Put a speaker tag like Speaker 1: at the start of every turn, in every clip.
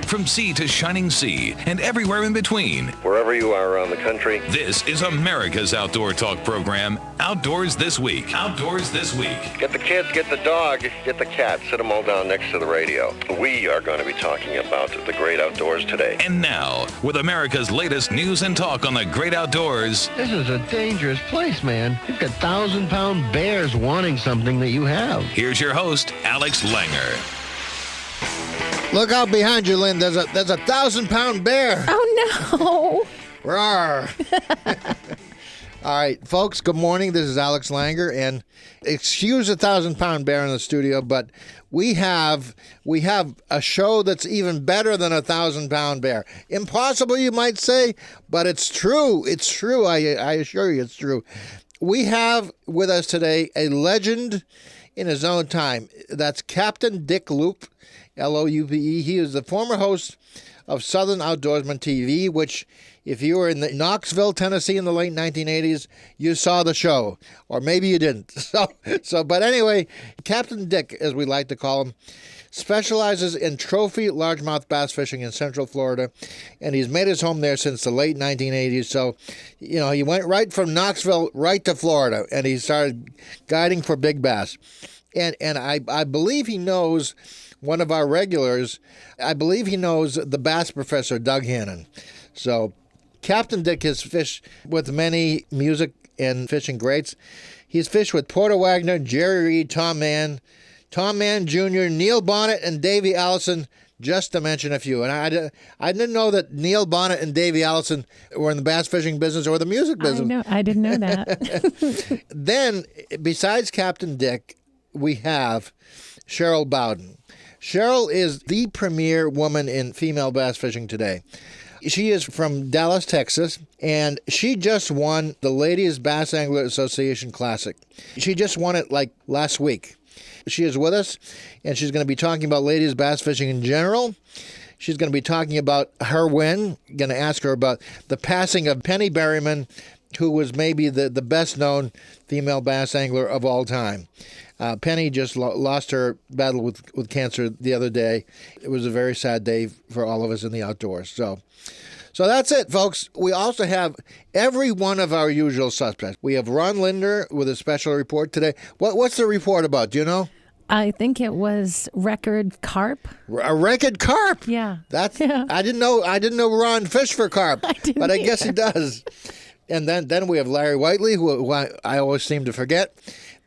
Speaker 1: from sea to shining sea and everywhere in between.
Speaker 2: Wherever you are around the country.
Speaker 1: This is America's Outdoor Talk program, Outdoors This Week. Outdoors This Week.
Speaker 2: Get the kids, get the dog, get the cat. Sit them all down next to the radio. We are going to be talking about the great outdoors today.
Speaker 1: And now, with America's latest news and talk on the great outdoors.
Speaker 3: This is a dangerous place, man. You've got 1,000-pound bears wanting something that you have.
Speaker 1: Here's your host, Alex Langer.
Speaker 4: Look out behind you, Lynn. There's a 1,000-pound bear.
Speaker 5: Oh, no.
Speaker 4: Roar. All right, folks, good morning. This is Alex Langer, and excuse a 1,000-pound bear in the studio, but we have a show that's even better than a 1,000-pound bear. Impossible, you might say, but it's true. It's true. I assure you it's true. We have with us today a legend in his own time. That's Captain Dick Loupe, L-O-U-P-E. He is the former host of Southern Outdoorsman TV, which, if you were in Knoxville, Tennessee in the late 1980s, you saw the show. Or maybe you didn't. But anyway, Captain Dick, as we like to call him, specializes in trophy largemouth bass fishing in Central Florida, and he's made his home there since the late 1980s. So, you know, he went right from Knoxville right to Florida, and he started guiding for big bass. And I believe he knows one of our regulars. I believe he knows the bass professor, Doug Hannon. So Captain Dick has fished with many music and fishing greats. He's fished with Porter Wagner, Jerry Reed, Tom Mann Jr., Neil Bonnet, and Davey Allison, just to mention a few. And I didn't know that Neil Bonnet and Davey Allison were in the bass fishing business or the music business.
Speaker 5: I didn't know that.
Speaker 4: Then, besides Captain Dick, we have Cheryl Bowden. Cheryl is the premier woman in female bass fishing today. She is from Dallas, Texas, and she just won the Ladies Bass Angler Association Classic. She just won it like last week. She is with us, and she's going to be talking about ladies bass fishing in general. She's going to be talking about her win. Going to ask her about the passing of Penny Berryman, who was maybe the best-known female bass angler of all time. Penny just lost her battle with cancer the other day. It was a very sad day for all of us in the outdoors. So that's it, folks. We also have every one of our usual suspects. We have Ron Linder with a special report today. What's the report about? Do you know?
Speaker 5: I think it was record carp.
Speaker 4: A record carp?
Speaker 5: Yeah.
Speaker 4: Yeah. I didn't know Ron fished for carp, but I guess he does. And then we have Larry Whiteley, who I always seem to forget.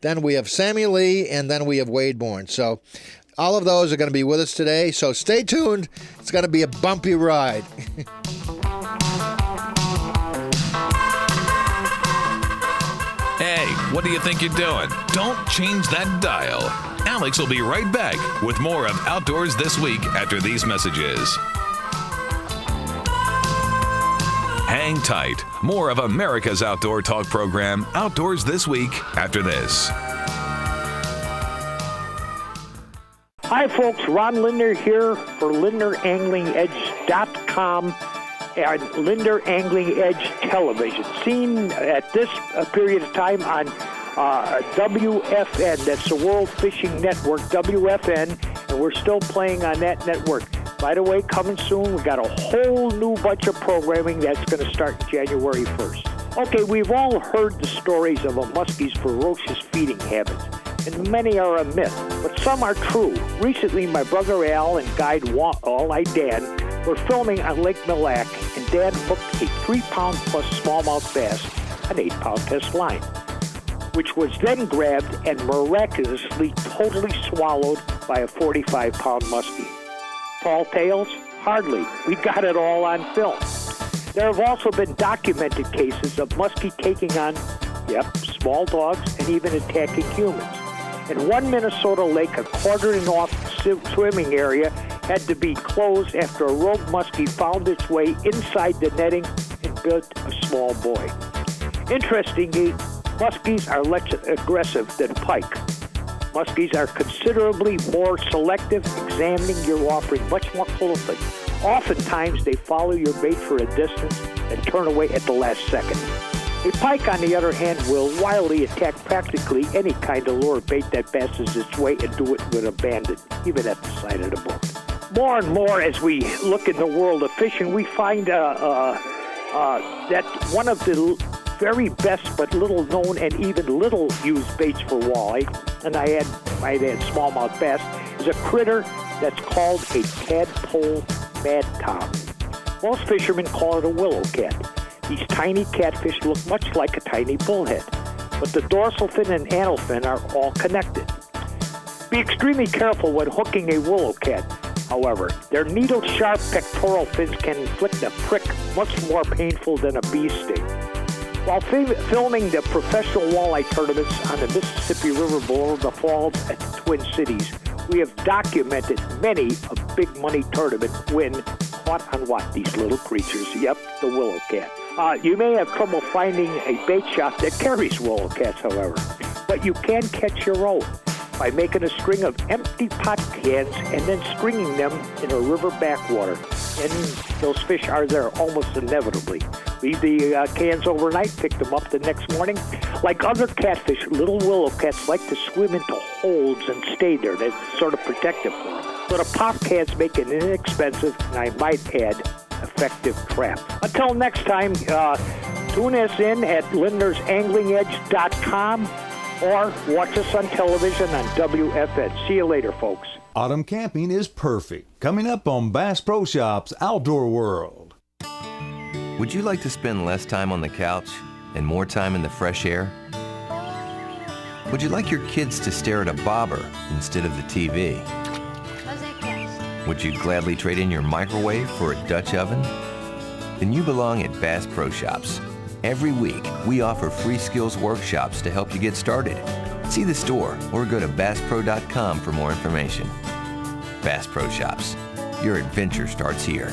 Speaker 4: Then we have Sammy Lee, and then we have Wade Bourne. So all of those are going to be with us today. So stay tuned. It's going to be a bumpy ride.
Speaker 1: Hey, what do you think you're doing? Don't change that dial. Alex will be right back with more of Outdoors This Week after these messages. Hang tight. More of America's Outdoor Talk program, Outdoors This Week, after this.
Speaker 6: Hi, folks. Ron Linder here for LinderAnglingEdge.com and Linder Angling Edge Television. Seen at this period of time on WFN. That's the World Fishing Network, WFN, and we're still playing on that network. By the way, coming soon, we got a whole new bunch of programming that's going to start January 1st. Okay, we've all heard the stories of a muskie's ferocious feeding habits, and many are a myth, but some are true. Recently, my brother Al and guide Walleye Dan were filming on Lake Mille Lacs, and Dan hooked a 3-pound plus smallmouth bass on 8-pound test line, which was then grabbed and miraculously totally swallowed by a 45-pound muskie. Tall tales? Hardly. We got it all on film. There have also been documented cases of muskie taking on, small dogs and even attacking humans. In one Minnesota lake, a quartering-off swimming area had to be closed after a rogue muskie found its way inside the netting and bit a small boy. Interestingly, muskies are less aggressive than pike. Muskies are considerably more selective, examining your offering much more closely. Oftentimes, they follow your bait for a distance and turn away at the last second. A pike, on the other hand, will wildly attack practically any kind of lure bait that passes its way and do it with abandon, even at the side of the boat. More and more as we look in the world of fishing, we find that one of the very best but little known and even little used baits for walleye, and I might add smallmouth bass, is a critter that's called a tadpole mad tom. Most fishermen call it a willow cat. These tiny catfish look much like a tiny bullhead, but the dorsal fin and anal fin are all connected. Be extremely careful when hooking a willow cat. However, their needle-sharp pectoral fins can inflict a prick much more painful than a bee sting. While filming the professional walleye tournaments on the Mississippi River below the falls at the Twin Cities, we have documented many a big money tournament win caught on what? These little creatures. Yep, the willow cat. You may have trouble finding a bait shop that carries willow cats, however, but you can catch your own by making a string of empty pot cans and then stringing them in a river backwater. And those fish are there almost inevitably. Leave the cans overnight, pick them up the next morning. Like other catfish, little willow cats like to swim into holes and stay there. That's sort of protective for them. So the pop cans make an inexpensive, and I might add, effective trap. Until next time, tune us in at LindnersAnglingEdge.com or watch us on television on WFN. See you later, folks.
Speaker 7: Autumn camping is perfect. Coming up on Bass Pro Shops Outdoor World.
Speaker 8: Would you like to spend less time on the couch and more time in the fresh air? Would you like your kids to stare at a bobber instead of the TV? Would you gladly trade in your microwave for a Dutch oven? Then you belong at Bass Pro Shops. Every week, we offer free skills workshops to help you get started. See the store or go to BassPro.com for more information. Bass Pro Shops. Your adventure starts here.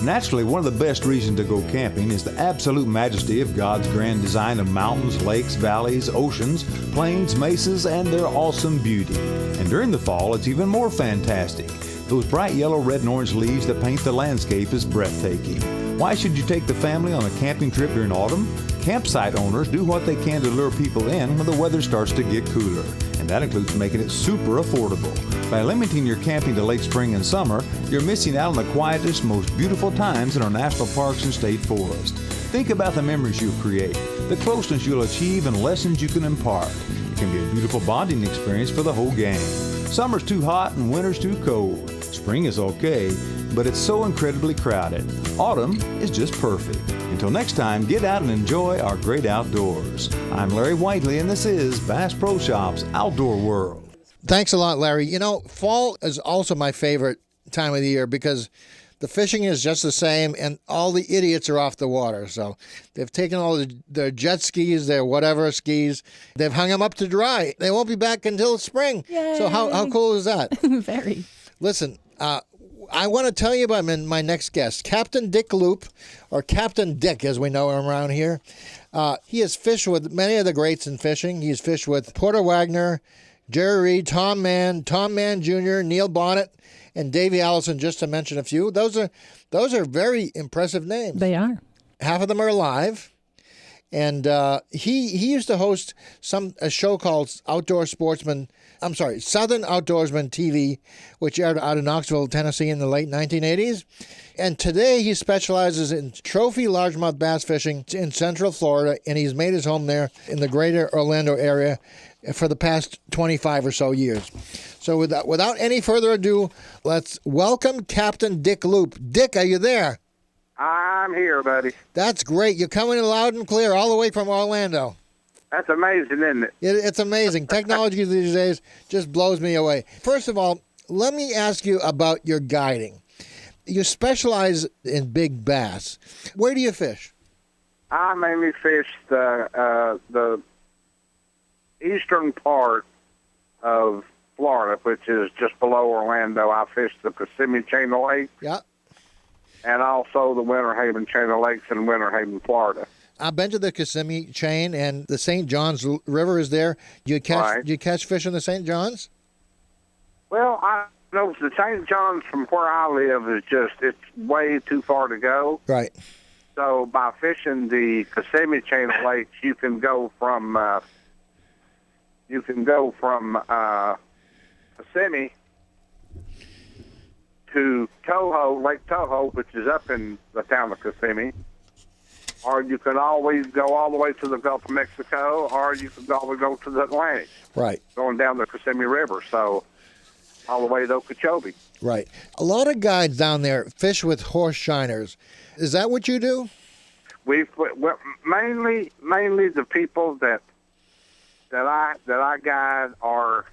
Speaker 7: Naturally, one of the best reasons to go camping is the absolute majesty of God's grand design of mountains, lakes, valleys, oceans, plains, mesas, and their awesome beauty. And during the fall, it's even more fantastic. Those bright yellow, red, and orange leaves that paint the landscape is breathtaking. Why should you take the family on a camping trip during autumn? Campsite owners do what they can to lure people in when the weather starts to get cooler, and that includes making it super affordable. By limiting your camping to late spring and summer, you're missing out on the quietest, most beautiful times in our national parks and state forests. Think about the memories you'll create, the closeness you'll achieve, and lessons you can impart. It can be a beautiful bonding experience for the whole gang. Summer's too hot and winter's too cold. Spring is okay, but it's so incredibly crowded. Autumn is just perfect. Until next time, get out and enjoy our great outdoors. I'm Larry Whiteley, and this is Bass Pro Shops Outdoor World.
Speaker 4: Thanks a lot, Larry. You know, fall is also my favorite time of the year because the fishing is just the same and all the idiots are off the water. So they've taken all their jet skis, their whatever skis, they've hung them up to dry. They won't be back until spring.
Speaker 5: Yay.
Speaker 4: So how cool is that?
Speaker 5: Very.
Speaker 4: Listen, I want to tell you about my next guest, Captain Dick Loupe, or Captain Dick as we know him around here. He has fished with many of the greats in fishing. He's fished with Porter Wagner, Jerry Reed, Tom Mann Jr., Neil Bonnet, and Davey Allison, just to mention a few. Those are very impressive names.
Speaker 5: They are.
Speaker 4: Half of them are alive. And he used to host a show called Southern Outdoorsman TV, which aired out of Knoxville, Tennessee in the late 1980s. And today he specializes in trophy largemouth bass fishing in Central Florida, and he's made his home there in the greater Orlando area for the past 25 or so years. So without any further ado, let's welcome Captain Dick Loupe. Dick, are you there?
Speaker 9: I'm here, buddy.
Speaker 4: That's great. You're coming in loud and clear all the way from Orlando.
Speaker 9: That's amazing, isn't it?
Speaker 4: It's amazing. Technology these days just blows me away. First of all, let me ask you about your guiding. You specialize in big bass. Where do you fish?
Speaker 9: I mainly fish the eastern part of Florida, which is just below Orlando. I fish the Kissimmee Chain of Lakes.
Speaker 4: Yeah.
Speaker 9: And also the Winter Haven Chain of Lakes in Winter Haven, Florida.
Speaker 4: I've been to the Kissimmee Chain, and the St. Johns River is there. Do you catch fish in the St. Johns?
Speaker 9: Well, I know the St. Johns from where I live it's way too far to go.
Speaker 4: Right.
Speaker 9: So by fishing the Kissimmee Chain of Lakes, you can go from Kissimmee to Lake Toho, which is up in the town of Kissimmee, or you can always go all the way to the Gulf of Mexico, or you can always go to the Atlantic.
Speaker 4: Right.
Speaker 9: Going down the Kissimmee River, so all the way to Okeechobee.
Speaker 4: Right. A lot of guides down there fish with horse shiners. Is that what you do?
Speaker 9: Well, mainly the people that I guide are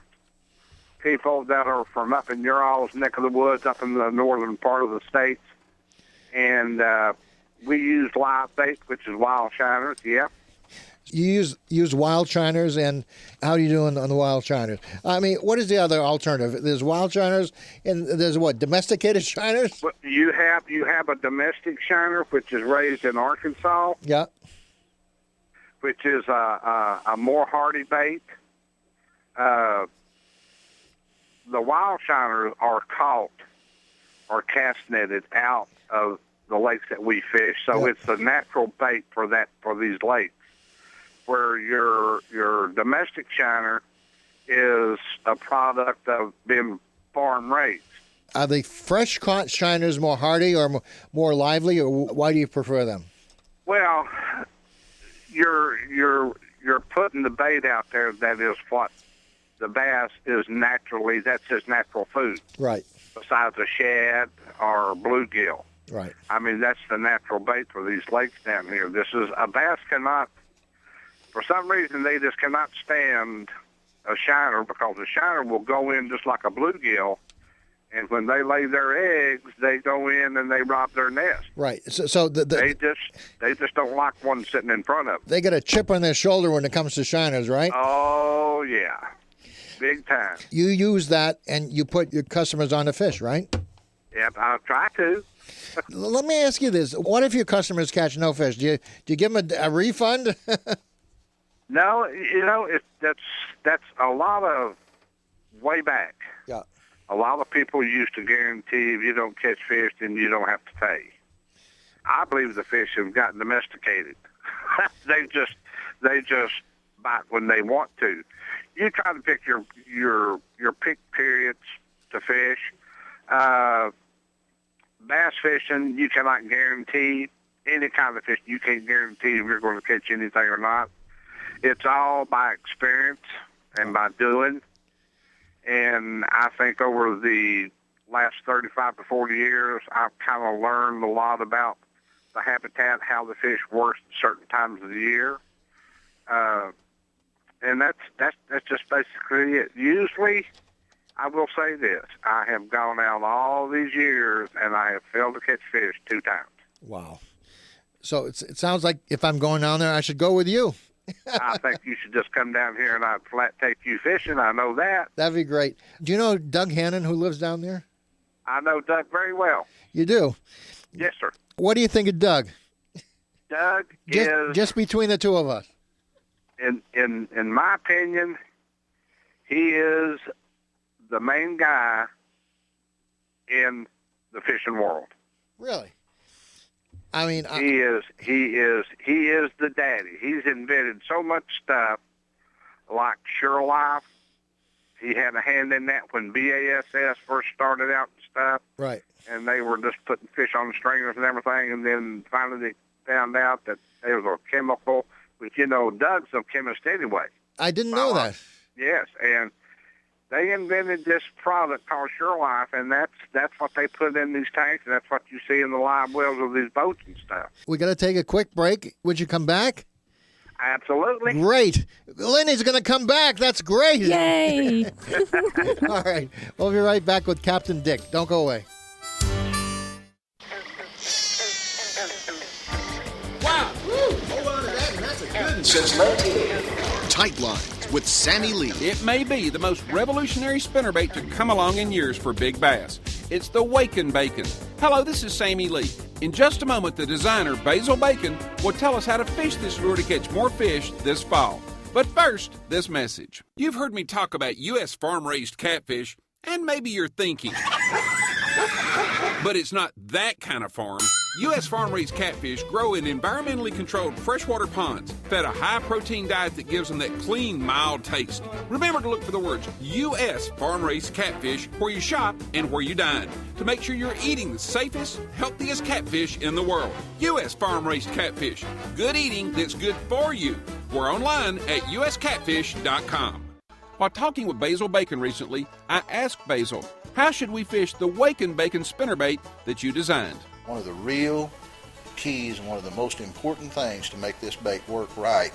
Speaker 9: people that are from up in your all's neck of the woods, up in the northern part of the states, and we use live bait, which is wild shiners. Yeah.
Speaker 4: You use wild shiners, and how do you do on the wild shiners? I mean, what is the other alternative? There's wild shiners, and there's what, domesticated shiners?
Speaker 9: Well, you have a domestic shiner, which is raised in Arkansas.
Speaker 4: Yeah.
Speaker 9: Which is a more hardy bait. The wild shiners are caught or cast netted out of the lakes that we fish, so it's a natural bait for these lakes. Where your domestic shiner is a product of being farm raised.
Speaker 4: Are the fresh caught shiners more hardy or more lively, or why do you prefer them?
Speaker 9: Well, you're putting the bait out there that is what the bass is naturally. That's his natural food.
Speaker 4: Right.
Speaker 9: Besides a shad or bluegill.
Speaker 4: Right.
Speaker 9: I mean, that's the natural bait for these lakes down here. A bass cannot. For some reason, they just cannot stand a shiner because the shiner will go in just like a bluegill, and when they lay their eggs, they go in and they rob their nest.
Speaker 4: Right. So
Speaker 9: they just don't like one sitting in front of them.
Speaker 4: They get a chip on their shoulder when it comes to shiners, right?
Speaker 9: Oh yeah, big time.
Speaker 4: You use that, and you put your customers on the fish, right?
Speaker 9: Yep, I'll try to.
Speaker 4: Let me ask you this: what if your customers catch no fish? Do you give them a refund?
Speaker 9: No, that's a lot of way back.
Speaker 4: Yeah.
Speaker 9: A lot of people used to guarantee if you don't catch fish, then you don't have to pay. I believe the fish have gotten domesticated. they just bite when they want to. You try to pick your peak periods to fish. Bass fishing, you cannot guarantee any kind of fish. You can't guarantee if you're going to catch anything or not. It's all by experience and by doing. And I think over the last 35 to 40 years, I've kind of learned a lot about the habitat, how the fish work at certain times of the year. And that's just basically it. Usually, I will say this. I have gone out all these years, and I have failed to catch fish 2 times.
Speaker 4: Wow. So it sounds like if I'm going down there, I should go with you.
Speaker 9: I think you should just come down here and I'd flat take you fishing. I know that.
Speaker 4: That'd be great. Do you know Doug Hannon, who lives down there?
Speaker 9: I know Doug very well.
Speaker 4: You do?
Speaker 9: Yes, sir.
Speaker 4: What do you think of Doug?
Speaker 9: Doug is...
Speaker 4: Just between the two of us.
Speaker 9: In my opinion, he is the main guy in the fishing world.
Speaker 4: Really? I mean,
Speaker 9: he is the daddy. He's invented so much stuff, like Sure Life. He had a hand in that when BASS first started out and stuff.
Speaker 4: Right.
Speaker 9: And they were just putting fish on stringers and everything, and then finally they found out that there was a chemical, which, Doug's a chemist anyway.
Speaker 4: I didn't know that.
Speaker 9: Yes, and they invented this product called Sure Life, and that's what they put in these tanks, and that's what you see in the live wells of these boats and stuff.
Speaker 4: We got to take a quick break. Would you come back?
Speaker 9: Absolutely.
Speaker 4: Great. Lenny's going to come back. That's great.
Speaker 5: Yay.
Speaker 4: All right. We'll be right back with Captain Dick. Don't go away.
Speaker 10: Wow. Hold on to that, and that's a good since 1980. Tight Lines with Sammy Lee.
Speaker 11: It may be the most revolutionary spinnerbait to come along in years for big bass. It's the Waken Bacon. Hello, this is Sammy Lee. In just a moment, the designer, Basil Bacon, will tell us how to fish this lure to catch more fish this fall. But first, this message. You've heard me talk about U.S. farm-raised catfish, and maybe you're thinking, but it's not that kind of farm. U.S. farm-raised catfish grow in environmentally controlled freshwater ponds, fed a high-protein diet that gives them that clean, mild taste. Remember to look for the words U.S. farm-raised catfish where you shop and where you dine to make sure you're eating the safest, healthiest catfish in the world. U.S. farm-raised catfish. Good eating that's good for you. We're online at uscatfish.com. While talking with Basil Bacon recently, I asked Basil, how should we fish the Waken Bacon spinnerbait that you designed?
Speaker 12: One of the real keys and one of the most important things to make this bait work right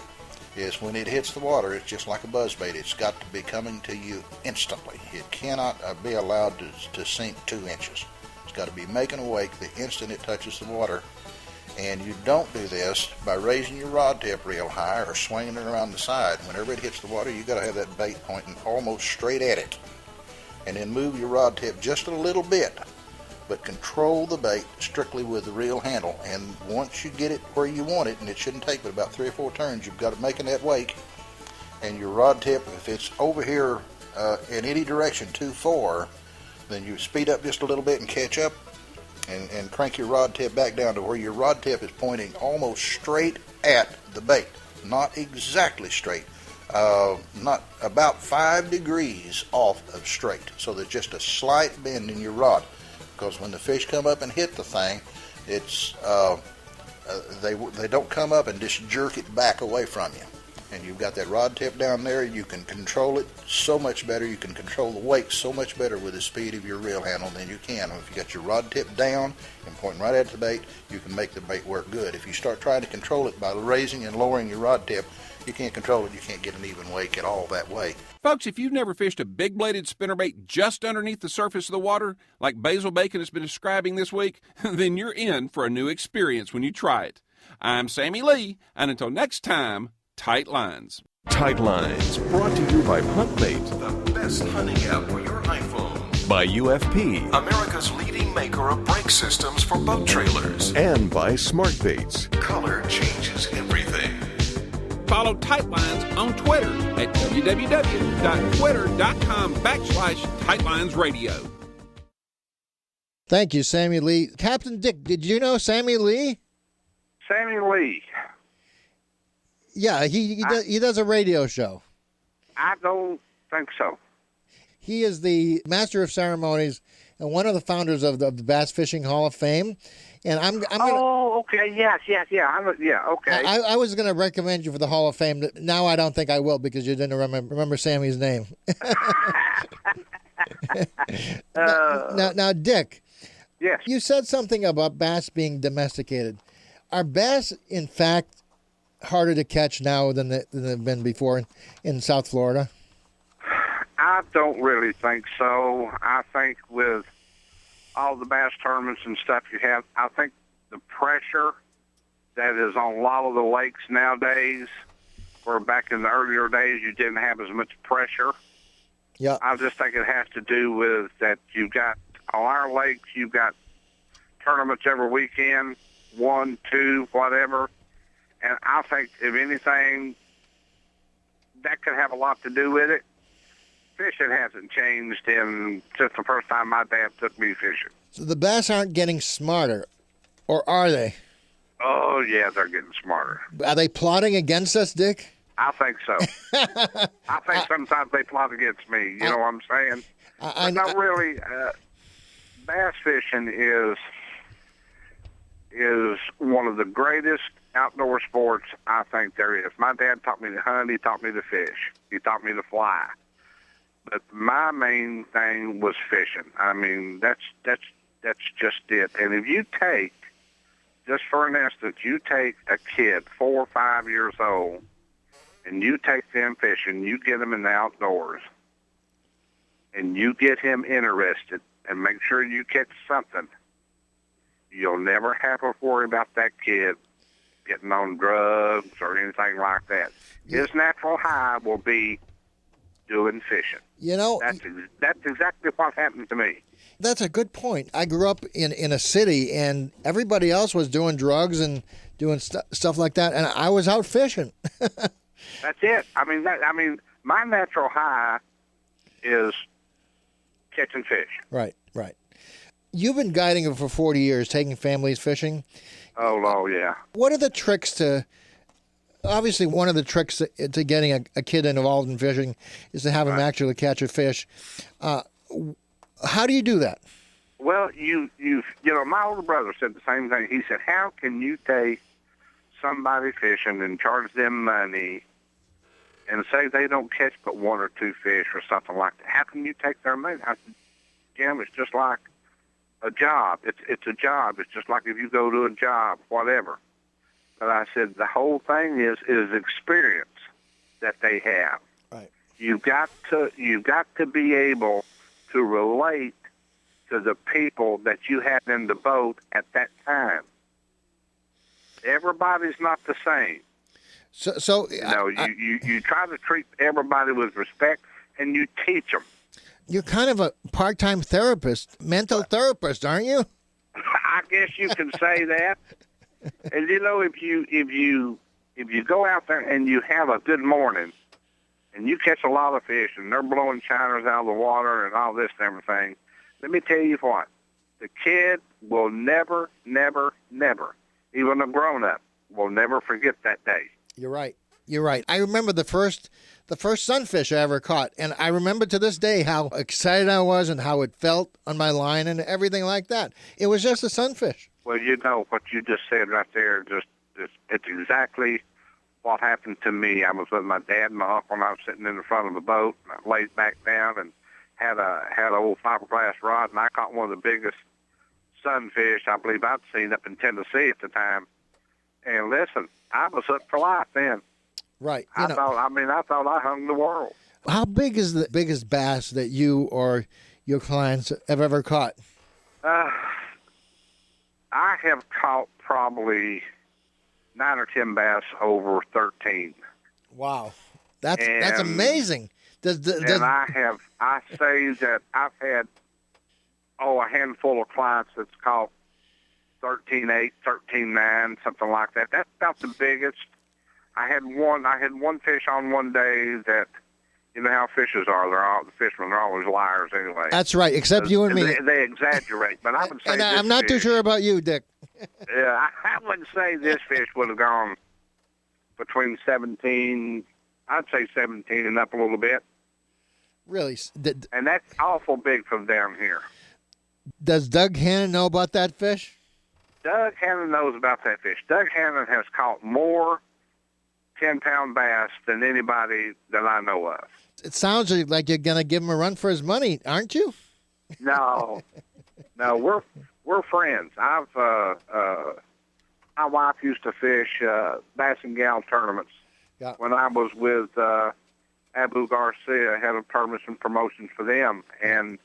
Speaker 12: is when it hits the water, it's just like a buzzbait. It's got to be coming to you instantly. It cannot be allowed to sink 2 inches. It's got to be making a wake the instant it touches the water. And you don't do this by raising your rod tip real high or swinging it around the side. Whenever it hits the water, you've got to have that bait pointing almost straight at it. And then move your rod tip just a little bit, but control the bait strictly with the reel handle. And once you get it where you want it, and it shouldn't take but about 3 or 4 turns, you've got it making that wake. And your rod tip, if it's over here in any direction too far, then you speed up just a little bit and catch up and crank your rod tip back down to where your rod tip is pointing almost straight at the bait. Not exactly straight. Not about 5 degrees off of straight, so there's just a slight bend in your rod, because when the fish come up and hit the thing, it's they don't come up and just jerk it back away from you. And you've got that rod tip down there, you can control it so much better, you can control the wake so much better with the speed of your reel handle than you can. If you got your rod tip down and pointing right at the bait, you can make the bait work good. If you start trying to control it by raising and lowering your rod tip, you can't control it, you can't get an even wake at all that way.
Speaker 11: Folks, if you've never fished a big-bladed spinnerbait just underneath the surface of the water, like Basil Bacon has been describing this week, then you're in for a new experience when you try it. I'm Sammy Lee, and until next time, tight lines.
Speaker 13: Tight Lines, brought to you by HuntMate, the best hunting app for your iPhone. By UFP, America's leading maker of brake systems for boat trailers. And by Smart Baits. Color changes everything.
Speaker 11: Follow Tight Lines on Twitter at www.twitter.com/TightLinesRadio.
Speaker 4: Thank you, Sammy Lee. Captain Dick, did you know Sammy Lee?
Speaker 9: Sammy Lee.
Speaker 4: Yeah, he does a radio show.
Speaker 9: I don't think so.
Speaker 4: He is the master of ceremonies and one of the founders of the Bass Fishing Hall of Fame. And I'm gonna,
Speaker 9: oh, okay, yes, okay.
Speaker 4: I was going to recommend you for the Hall of Fame. Now I don't think I will because you didn't remember Sammy's name. Now, Dick.
Speaker 9: Yes.
Speaker 4: You said something about bass being domesticated. Are bass, in fact, harder to catch now than they've been before in South Florida?
Speaker 9: I don't really think so. I think with all the bass tournaments and stuff you have, I think the pressure that is on a lot of the lakes nowadays, where back in the earlier days you didn't have as much pressure.
Speaker 4: Yeah.
Speaker 9: I just think it has to do with that you've got, on our lakes, you've got tournaments every weekend, 1, 2, whatever. And I think, if anything, that could have a lot to do with it. Fishing hasn't changed since the first time my dad took me fishing.
Speaker 4: So the bass aren't getting smarter, or are they?
Speaker 9: Oh, yeah, they're getting smarter.
Speaker 4: Are they plotting against us, Dick?
Speaker 9: I think so. I think sometimes they plot against me. You know what I'm saying? But not really. Bass fishing is one of the greatest outdoor sports I think there is. My dad taught me to hunt. He taught me to fish. He taught me to fly. But my main thing was fishing. I mean, that's just it. And if you take, just for an instance, you take a kid 4 or 5 years old, and you take them fishing, you get them in the outdoors, and you get him interested, and make sure you catch something, you'll never have to worry about that kid getting on drugs or anything like that. His natural high will be doing fishing.
Speaker 4: You know,
Speaker 9: that's exactly what happened to me.
Speaker 4: That's a good point. I grew up in a city, and everybody else was doing drugs and doing stuff like that, and I was out fishing.
Speaker 9: That's it. I mean, my natural high is catching fish.
Speaker 4: Right. You've been guiding for 40 years, taking families fishing.
Speaker 9: Oh, yeah.
Speaker 4: What are the tricks to... Obviously, one of the tricks to getting a kid involved in fishing is to have him actually catch a fish. How do you do that?
Speaker 9: Well, you know, my older brother said the same thing. He said, how can you take somebody fishing and charge them money and say they don't catch but one or two fish or something like that? How can you take their money? I said, Jim, it's just like a job. It's a job. It's just like if you go to a job, whatever. But I said the whole thing is experience that they have.
Speaker 4: Right.
Speaker 9: You've got to be able to relate to the people that you had in the boat at that time. Everybody's not the same.
Speaker 4: So
Speaker 9: you try to treat everybody with respect, and you teach them.
Speaker 4: You're kind of a part-time therapist, mental therapist, aren't you?
Speaker 9: I guess you can say that. And you know, if you go out there and you have a good morning, and you catch a lot of fish, and they're blowing shiners out of the water and all this and everything, let me tell you what, the kid will never, even a grown-up, will never forget that day.
Speaker 4: You're right. I remember the first sunfish I ever caught, and I remember to this day how excited I was and how it felt on my line and everything like that. It was just a sunfish.
Speaker 9: Well, you know, what you just said right there, it's exactly what happened to me. I was with my dad and my uncle, and I was sitting in the front of the boat, and I laid back down and had an old fiberglass rod, and I caught one of the biggest sunfish I believe I'd seen up in Tennessee at the time. And listen, I was hooked for life then.
Speaker 4: Right.
Speaker 9: I thought I hung the world.
Speaker 4: How big is the biggest bass that you or your clients have ever caught?
Speaker 9: I have caught probably 9 or 10 bass over 13.
Speaker 4: Wow, that's amazing.
Speaker 9: I say that I've had a handful of clients that's caught 13.8, 13.9, something like that. That's about the biggest. I had one fish on one day that, you know how fishes are. The fishermen are always liars anyway.
Speaker 4: That's right, except you and me.
Speaker 9: They exaggerate, but I would say
Speaker 4: and I'm not too sure about you, Dick.
Speaker 9: Yeah, I wouldn't say this fish would have gone between 17, I'd say 17 and up a little bit.
Speaker 4: Really?
Speaker 9: And that's awful big from down here.
Speaker 4: Does Doug Hannon know about that fish?
Speaker 9: Doug Hannon knows about that fish. Doug Hannon has caught more 10-pound bass than anybody that I know of.
Speaker 4: It sounds like you're going to give him a run for his money, aren't you?
Speaker 9: No, we're friends. My wife used to fish bass and gal tournaments.
Speaker 4: Yeah.
Speaker 9: When I was with Abu Garcia, head of tournaments and promotions for them, and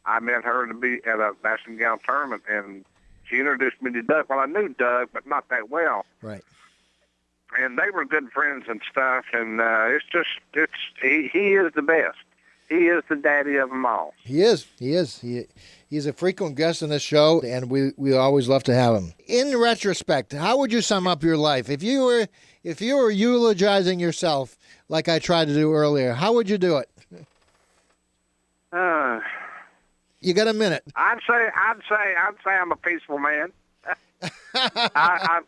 Speaker 9: I met her to be at a bass and gal tournament, and she introduced me to Doug. Well, I knew Doug, but not that well.
Speaker 4: Right.
Speaker 9: And they were good friends and stuff, and he is the best. He is the daddy of them all.
Speaker 4: He is. He's a frequent guest on this show, and we always love to have him. In retrospect, how would you sum up your life? If you were eulogizing yourself like I tried to do earlier, how would you do it? You got a minute.
Speaker 9: I'd say I'm a peaceful man. I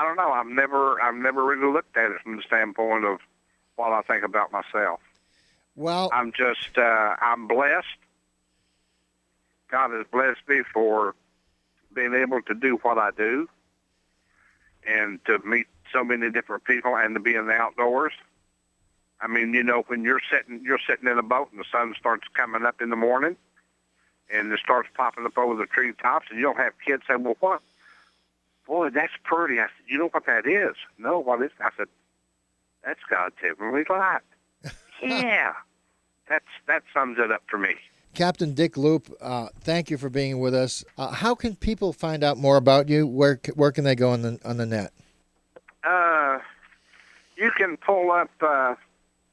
Speaker 9: don't know. I've never really looked at it from the standpoint of what I think about myself.
Speaker 4: Well,
Speaker 9: I'm blessed. God has blessed me for being able to do what I do and to meet so many different people and to be in the outdoors. I mean, you know, when you're sitting in a boat and the sun starts coming up in the morning and it starts popping up over the treetops, and you'll have kids say, "Well, what? Boy, that's pretty." I said, "You know what that is?" "No, what is that?" I said, "That's God's heavenly light." Yeah, that sums it up for me.
Speaker 4: Captain Dick Loupe, thank you for being with us. How can people find out more about you? Where can they go on the net?
Speaker 9: You can pull up.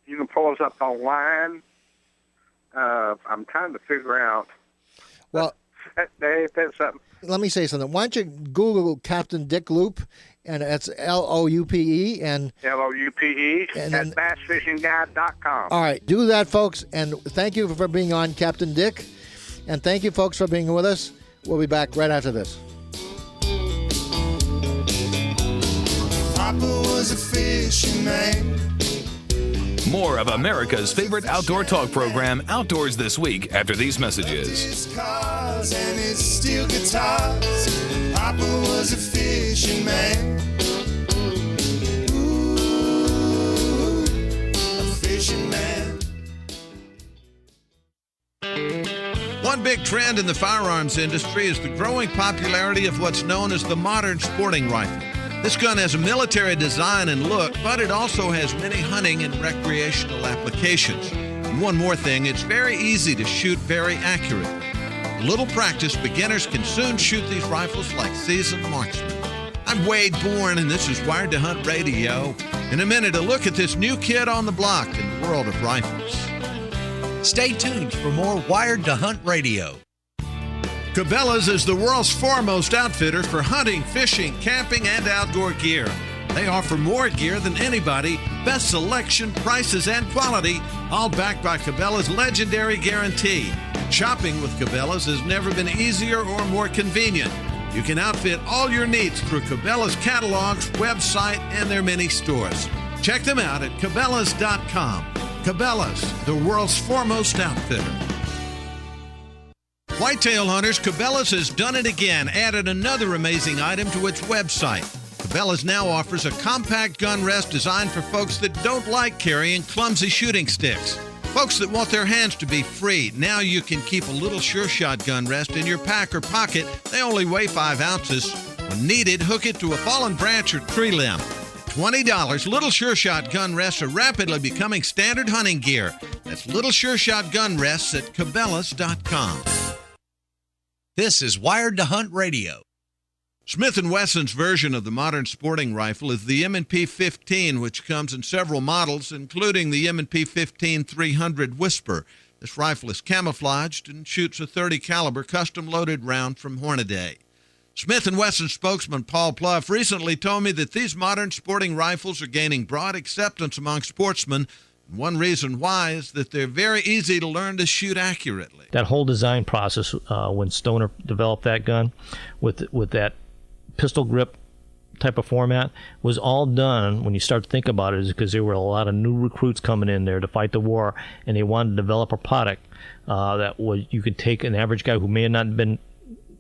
Speaker 9: You can pull us up online. I'm trying to figure out.
Speaker 4: Well,
Speaker 9: that's something.
Speaker 4: Let me say something. Why don't you Google Captain Dick Loupe, and that's Loupe and
Speaker 9: Loupe at bassfishingguide.com.
Speaker 4: All right, do that, folks, and thank you for being on, Captain Dick. And thank you, folks, for being with us. We'll be back right after this.
Speaker 14: Papa was a fishing man.
Speaker 1: More of America's favorite outdoor talk program, Outdoors This Week, after these messages.
Speaker 14: His cars and his steel guitars. Papa was a fishing man. Ooh, a fishing man.
Speaker 15: One big trend in the firearms industry is the growing popularity of what's known as the modern sporting rifle. This gun has a military design and look, but it also has many hunting and recreational applications. And one more thing, it's very easy to shoot very accurately. With little practice, beginners can soon shoot these rifles like seasoned marksmen. I'm Wade Bourne, and this is Wired to Hunt Radio. In a minute, a look at this new kid on the block in the world of rifles.
Speaker 16: Stay tuned for more Wired to Hunt Radio.
Speaker 15: Cabela's is the world's foremost outfitter for hunting, fishing, camping, and outdoor gear. They offer more gear than anybody, best selection, prices, and quality, all backed by Cabela's legendary guarantee. Shopping with Cabela's has never been easier or more convenient. You can outfit all your needs through Cabela's catalogs, website, and their many stores. Check them out at Cabela's.com. Cabela's, the world's foremost outfitter. Whitetail hunters, Cabela's has done it again, added another amazing item to its website. Cabela's now offers a compact gun rest designed for folks that don't like carrying clumsy shooting sticks. Folks that want their hands to be free, now you can keep a little Sure Shot gun rest in your pack or pocket. They only weigh 5 ounces. When needed, hook it to a fallen branch or tree limb. $20, Little Sure Shot gun rests are rapidly becoming standard hunting gear. That's Little Sure Shot gun rests at Cabela's.com.
Speaker 16: This is Wired to Hunt Radio.
Speaker 15: Smith & Wesson's version of the modern sporting rifle is the M&P 15, which comes in several models, including the M&P 15-300 Whisper. This rifle is camouflaged and shoots a .30 caliber custom-loaded round from Hornady. Smith & Wesson spokesman Paul Pluff recently told me that these modern sporting rifles are gaining broad acceptance among sportsmen. And one reason why is that they're very easy to learn to shoot accurately.
Speaker 17: That whole design process, when Stoner developed that gun with that pistol grip type of format, was all done, when you start to think about it, is because there were a lot of new recruits coming in there to fight the war, and they wanted to develop a product that was, you could take an average guy who may have not been,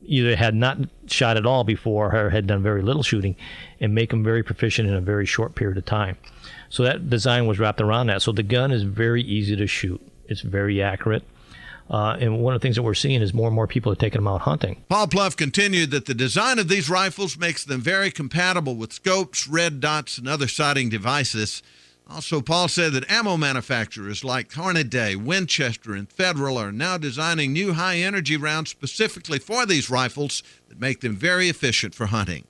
Speaker 17: either had not shot at all before or had done very little shooting, and make them very proficient in a very short period of time. So that design was wrapped around that. So the gun is very easy to shoot. It's very accurate. And one of the things that we're seeing is more and more people are taking them out hunting.
Speaker 15: Paul Pluff continued that the design of these rifles makes them very compatible with scopes, red dots, and other sighting devices. Also, Paul said that ammo manufacturers like Hornady, Winchester, and Federal are now designing new high-energy rounds specifically for these rifles that make them very efficient for hunting.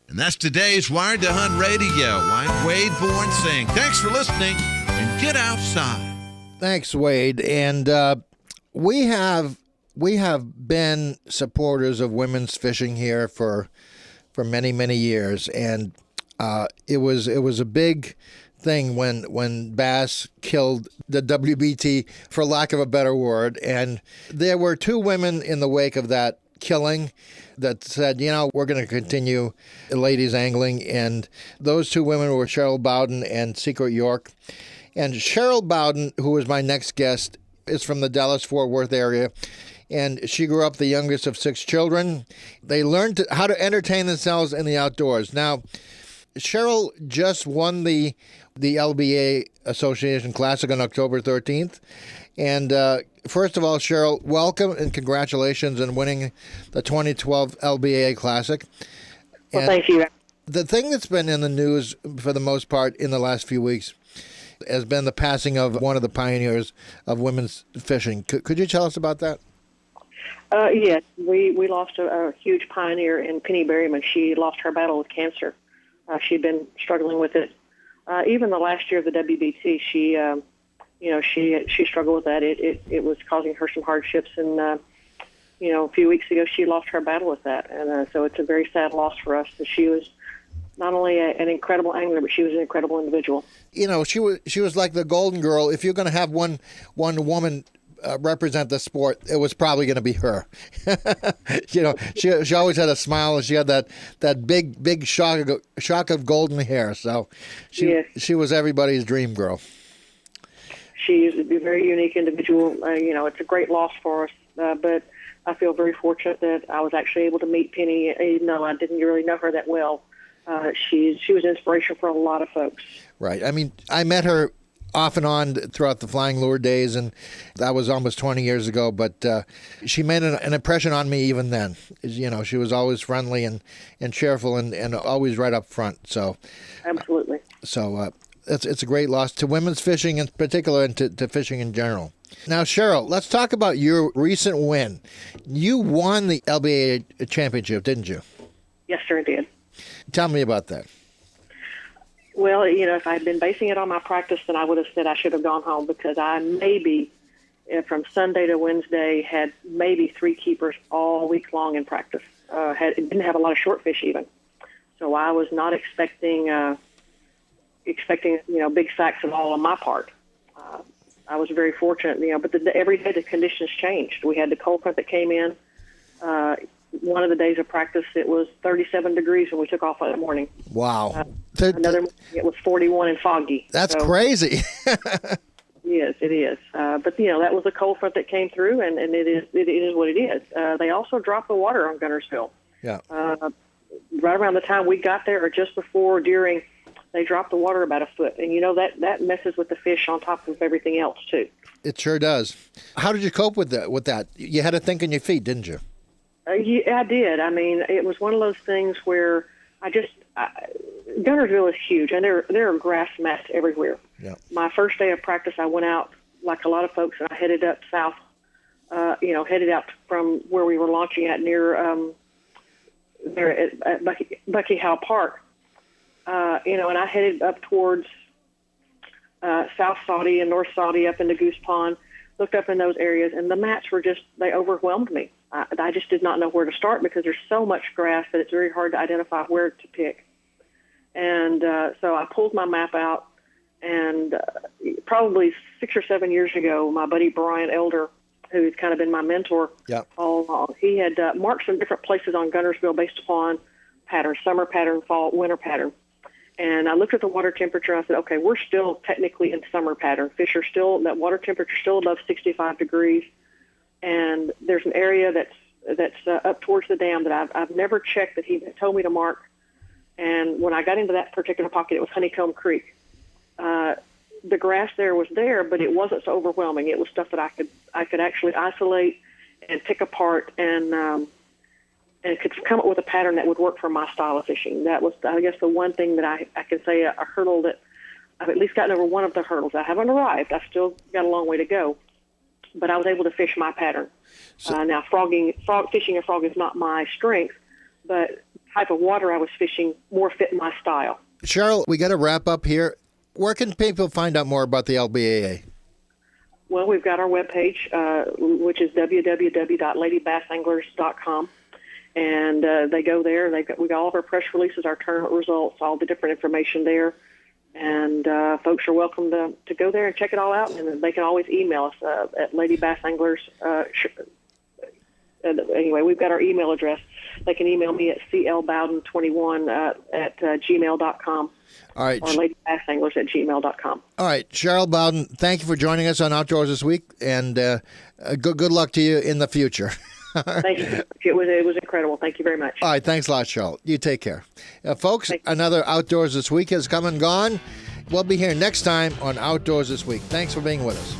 Speaker 15: And that's today's Wired to Hunt Radio. I'm Wade Bourne saying thanks for listening and get outside.
Speaker 4: Thanks, Wade. And we have been supporters of women's fishing here for many, many years. And it was a big thing when Bass killed the WBT, for lack of a better word. And there were 2 women in the wake of that killing that said, we're going to continue ladies angling. And those 2 women were Cheryl Bowden and Secret York. And Cheryl Bowden, who is my next guest, is from the Dallas-Fort Worth area. And she grew up the youngest of 6 children. They learned how to entertain themselves in the outdoors. Now, Cheryl just won the LBA Association Classic on October 13th. And first of all, Cheryl, welcome and congratulations on winning the 2012 LBA Classic.
Speaker 18: Well, thank you.
Speaker 4: The thing that's been in the news for the most part in the last few weeks has been the passing of one of the pioneers of women's fishing. Could you tell us about that?
Speaker 18: Yes, we lost a huge pioneer in Penny Berryman. She lost her battle with cancer. She'd been struggling with it. Even the last year of the WBT, she struggled with that. It was causing her some hardships, and a few weeks ago she lost her battle with that, and so it's a very sad loss for us. She was not only an incredible angler, but she was an incredible individual.
Speaker 4: She was like the golden girl. If you're going to have one woman represent the sport, it was probably going to be her. She always had a smile, and she had that big shock of golden hair. So she was everybody's dream girl.
Speaker 18: She is a very unique individual. It's a great loss for us, but I feel very fortunate that I was actually able to meet Penny, even though I didn't really know her that well. She was inspiration for a lot of folks.
Speaker 4: Right. I mean, I met her off and on throughout the flying lure days, and that was almost 20 years ago, but she made an impression on me even then. She was always friendly and cheerful and always right up front. So
Speaker 18: absolutely.
Speaker 4: It's a great loss to women's fishing in particular, and to fishing in general. Now, Cheryl, let's talk about your recent win. You won the LBA championship, didn't you?
Speaker 18: Yes, sir, I did.
Speaker 4: Tell me about that.
Speaker 18: Well, if I'd been basing it on my practice, then I would have said I should have gone home, because I maybe, from Sunday to Wednesday, had maybe 3 keepers all week long in practice. Didn't have a lot of short fish even. So I was not expecting big sacks at all on my part. I was very fortunate, but every day the conditions changed. We had the cold front that came in. One of the days of practice, it was 37 degrees when we took off that morning.
Speaker 4: Wow.
Speaker 18: Another morning, it was 41 and foggy.
Speaker 4: That's crazy.
Speaker 18: Yes, it is. But that was a cold front that came through, and it is what it is. They also dropped the water on Guntersville.
Speaker 4: Yeah.
Speaker 18: Right around the time we got there, or just before, during, they dropped the water about a foot, and that messes with the fish on top of everything else too.
Speaker 4: It sure does. How did you cope with that? You had to think on your feet, didn't you?
Speaker 18: Yeah, I did. I mean, it was one of those things where Guntersville is huge, and there are grass mats everywhere.
Speaker 4: Yeah.
Speaker 18: My first day of practice, I went out like a lot of folks, and I headed up south. Headed out from where we were launching at near there at Bucky Howe Park. And I headed up towards South Saudi and North Saudi up into Goose Pond. Looked up in those areas, and the mats they overwhelmed me. I just did not know where to start, because there's so much grass that it's very hard to identify where to pick. And so I pulled my map out, and probably 6 or 7 years ago, my buddy Brian Elder, who's kind of been my mentor all along, he had marked some different places on Guntersville based upon pattern, summer pattern, fall, winter pattern. And I looked at the water temperature, and I said, okay, we're still technically in summer pattern. Fish are that water temperature still above 65 degrees. And there's an area that's up towards the dam that I've never checked, that he told me to mark. And when I got into that particular pocket, it was Honeycomb Creek. The grass there was there, but it wasn't so overwhelming. It was stuff that I could actually isolate and pick apart, and could come up with a pattern that would work for my style of fishing. That was, I guess, the one thing that I can say a hurdle that I've at least gotten over one of the hurdles. I haven't arrived. I've still got a long way to go, but I was able to fish my pattern. Now, fishing a frog is not my strength, but the type of water I was fishing more fit my style.
Speaker 4: Cheryl, we got to wrap up here. Where can people find out more about the LBAA?
Speaker 18: Well, we've got our webpage, which is www.ladybassanglers.com. And they go there. We got all of our press releases, our tournament results, all the different information there. And folks are welcome to go there and check it all out. And they can always email us at Lady Bass Anglers. Anyway, we've got our email address. They can email me at clbowden21 at gmail.com.
Speaker 4: All right.
Speaker 18: Or ladybassanglers at gmail.com.
Speaker 4: All right. Cheryl Bowden, thank you for joining us on Outdoors This Week. And good luck to you in the future.
Speaker 18: Thank you. It was incredible. Thank you very much.
Speaker 4: All right. Thanks a lot, Cheryl. You take care. Folks, another Outdoors This Week has come and gone. We'll be here next time on Outdoors This Week. Thanks for being with us.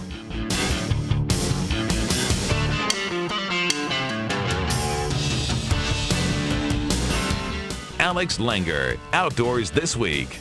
Speaker 1: Alex Langer, Outdoors This Week.